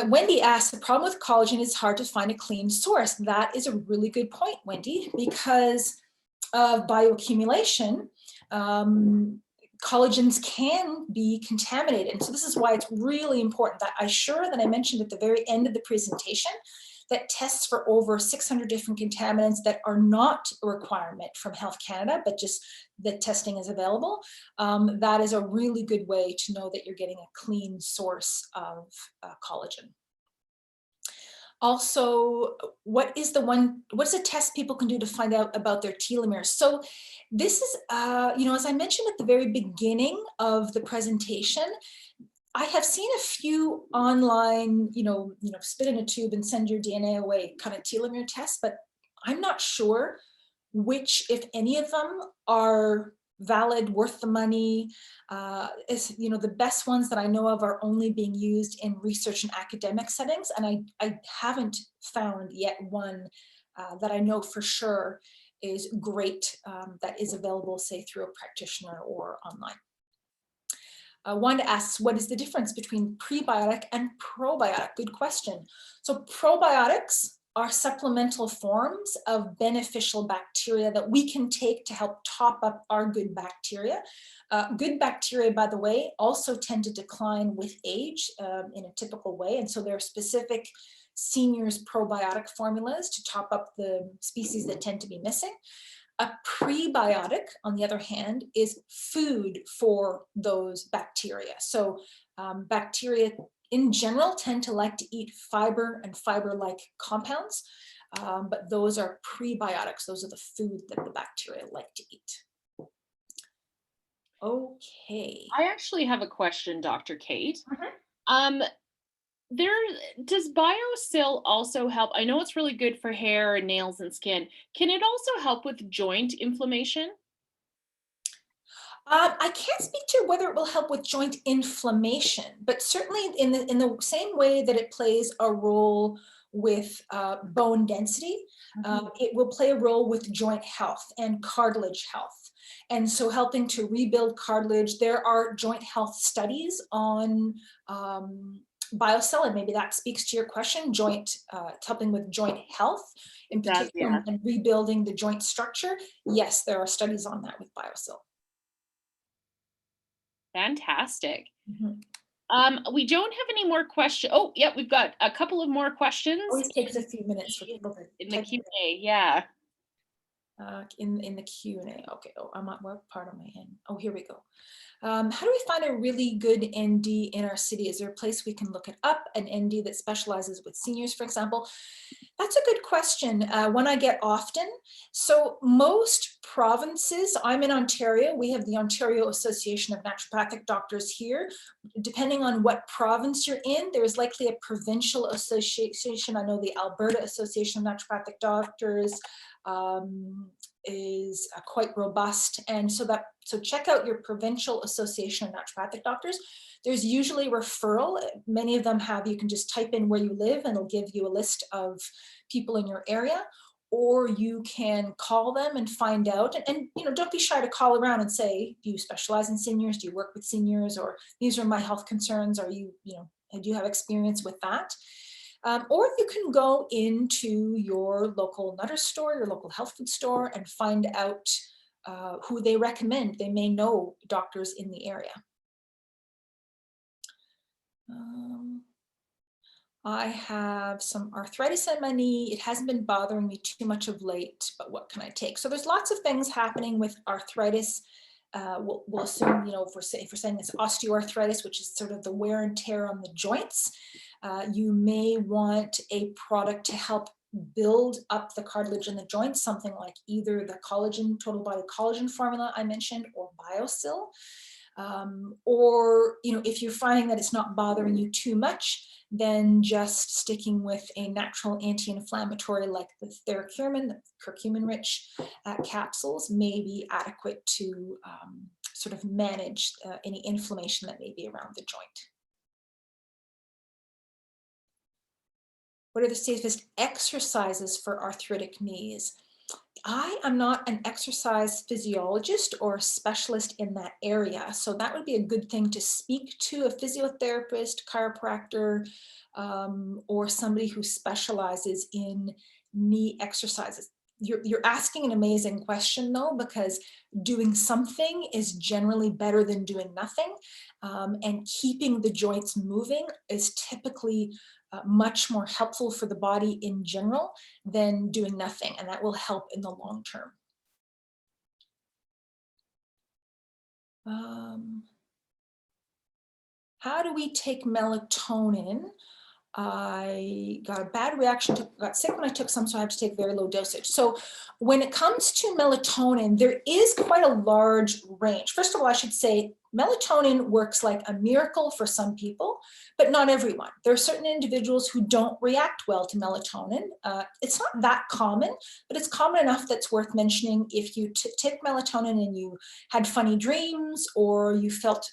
Wendy asks, the problem with collagen is hard to find a clean source. That is a really good point, Wendy, because of bioaccumulation. Collagens can be contaminated. And so this is why it's really important that Ishura, that I mentioned at the very end of the presentation, that tests for over 600 different contaminants that are not a requirement from Health Canada, but just the testing is available. That is a really good way to know that you're getting a clean source of collagen. Also, what's a test people can do to find out about their telomeres? So this is, as I mentioned at the very beginning of the presentation, I have seen a few online, spit in a tube and send your DNA away kind of telomere tests, but I'm not sure which, if any of them, are valid, worth the money. The best ones that I know of are only being used in research and academic settings, and I haven't found yet one that I know for sure is great, that is available, say, through a practitioner or online. Wanda asks, what is the difference between prebiotic and probiotic? Good question. So probiotics are supplemental forms of beneficial bacteria that we can take to help top up our good bacteria. Good bacteria, by the way, also tend to decline with age in a typical way. And so there are specific seniors probiotic formulas to top up the species that tend to be missing. A prebiotic, on the other hand, is food for those bacteria. So bacteria in general tend to like to eat fiber and fiber-like compounds, but those are prebiotics. Those are the food that the bacteria like to eat. Okay. I actually have a question, Dr. Kate. Does BioSil also help? I know it's really good for hair and nails and skin. Can it also help with joint inflammation? I can't speak to whether it will help with joint inflammation, but certainly in the same way that it plays a role with bone density, it will play a role with joint health and cartilage health. And so helping to rebuild cartilage, there are joint health studies on BioSil, and maybe that speaks to your question, it's helping with joint health in particular, and rebuilding the joint structure. Yes, there are studies on that with BioSil. Fantastic. We don't have any more questions. Oh, yeah, we've got a couple of more questions. Always takes a few minutes for people to in the Q&A, yeah. In the Q&A. Okay. Oh, I'm at what part of my end? Oh, here we go. How do we find a really good ND in our city? Is there a place we can look it up, an ND that specializes with seniors, for example? That's a good question, one I get often. So most provinces, I'm in Ontario, we have the Ontario Association of Naturopathic Doctors here. Depending on what province you're in, there's likely a provincial association. I know the Alberta Association of Naturopathic Doctors is quite robust, and so check out your provincial association of naturopathic doctors. There's usually referral. Many of them you can just type in where you live and it'll give you a list of people in your area, or you can call them and find out, and don't be shy to call around and say, do you specialize in seniors? Do you work with seniors? Or these are my health concerns. Are you do have experience with that. Or you can go into your local Nutter store, your local health food store, and find out who they recommend. They may know doctors in the area. I have some arthritis in my knee. It hasn't been bothering me too much of late, but what can I take? So there's lots of things happening with arthritis. We'll assume, you know, if we're saying it's osteoarthritis, which is sort of the wear and tear on the joints, you may want a product to help build up the cartilage in the joints, something like either the collagen, total body collagen formula I mentioned, or BioSil. Or, you know, if you're finding that it's not bothering you too much, then just sticking with a natural anti-inflammatory like the Theracurmin, the curcumin-rich capsules may be adequate to sort of manage any inflammation that may be around the joint. What are the safest exercises for arthritic knees? I am not an exercise physiologist or specialist in that area, so that would be a good thing to speak to a physiotherapist, chiropractor, or somebody who specializes in knee exercises. You're asking an amazing question though, because doing something is generally better than doing nothing, and keeping the joints moving is typically much more helpful for the body in general than doing nothing, and that will help in the long term. How do we take melatonin? I got a bad reaction, got sick when I took some, so I have to take very low dosage. So when it comes to melatonin, there is quite a large range. First of all, I should say melatonin works like a miracle for some people, but not everyone. There are certain individuals who don't react well to melatonin. It's not that common, but it's common enough that's worth mentioning. If you take melatonin and you had funny dreams, or you felt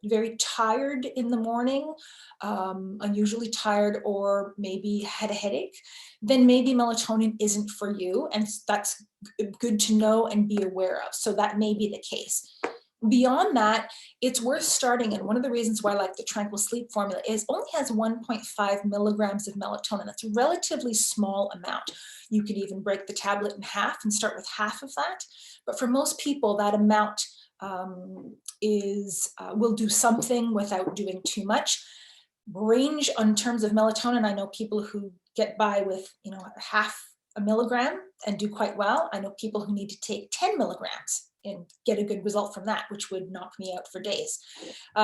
very tired in the morning, unusually tired, or maybe had a headache, then maybe melatonin isn't for you, and that's good to know and be aware of. So that may be the case. Beyond that, it's worth starting, and one of the reasons why I like the Tranquil Sleep formula is it only has 1.5 milligrams of melatonin. That's a relatively small amount. You could even break the tablet in half and start with half of that. But for most people, that amount will do something without doing too much. Range in terms of melatonin, I know people who get by with, you know, half a milligram and do quite well. I know people who need to take 10 milligrams and get a good result from that, which would knock me out for days.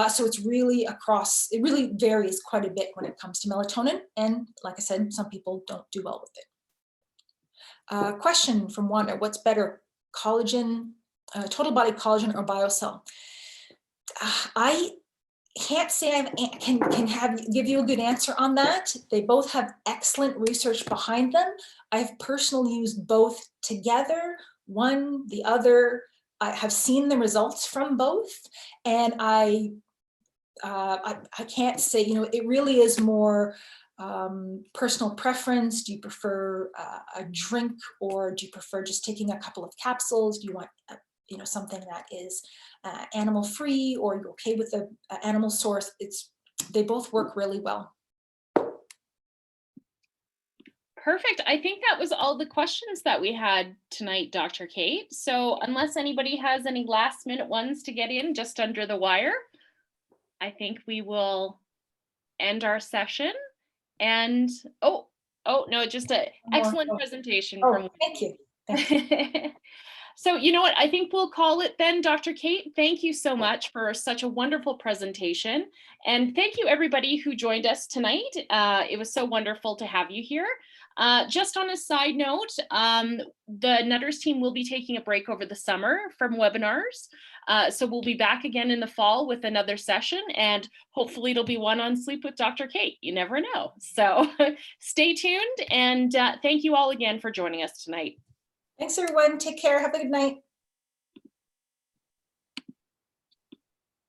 So it's really across, it really varies quite a bit when it comes to melatonin. And like I said, some people don't do well with it. Question from Wanda, what's better, collagen, total body collagen or BioSil? I can't say I can give you a good answer on that. They both have excellent research behind them. I've personally used both together, one, the other. I have seen the results from both, and I can't say, you know, it really is more personal preference. Do you prefer a drink, or do you prefer just taking a couple of capsules? Do you want you know, something that is animal free, or you're okay with the animal source? They both work really well. Perfect. I think that was all the questions that we had tonight, Dr. Kate. So unless anybody has any last minute ones to get in just under the wire, I think we will end our session. And oh no, just an excellent presentation from. Thank you. Thank you. So you know what, I think we'll call it then, Dr. Kate. Thank you so much for such a wonderful presentation. And thank you everybody who joined us tonight. It was so wonderful to have you here. Just on a side note, the Nutters team will be taking a break over the summer from webinars. So we'll be back again in the fall with another session, and hopefully it'll be one on sleep with Dr. Kate. You never know. So stay tuned, and thank you all again for joining us tonight. Thanks everyone. Take care. Have a good night.